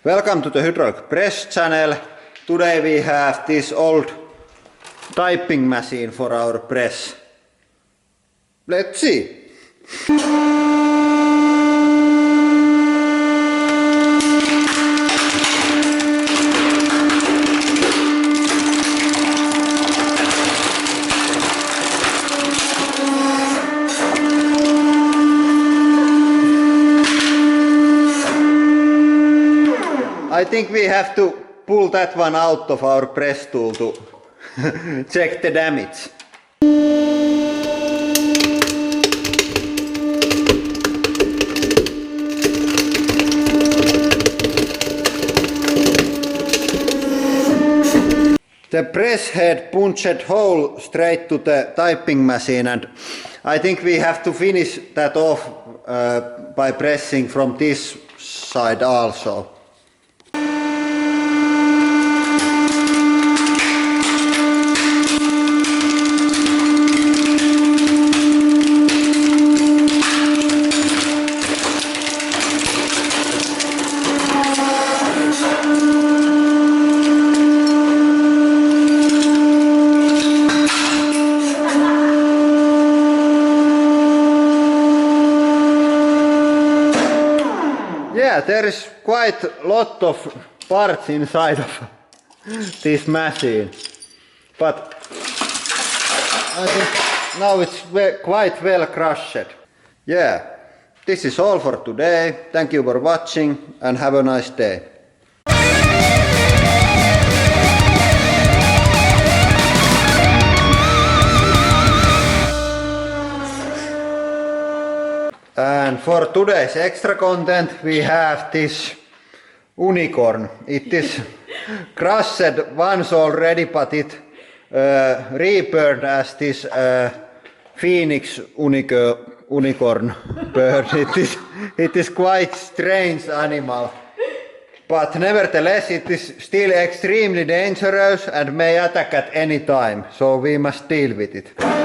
Welcome to the hydraulic press channel. Today we have this old typing machine for our press. Let's see. I think we have to pull that one out of our press tool to check the damage. The press head punched hole straight to the typing machine, and I think we have to finish that off by pressing from this side also. Yeah, there is quite a lot of parts inside of this machine, but I think now it's quite well crushed. Yeah, this is all for today. Thank you for watching and have a nice day. And for today's extra content we have this unicorn. It is crushed once already, but it reburned as this phoenix unicorn bird. It is quite strange animal, but nevertheless it is still extremely dangerous and may attack at any time, so we must deal with it.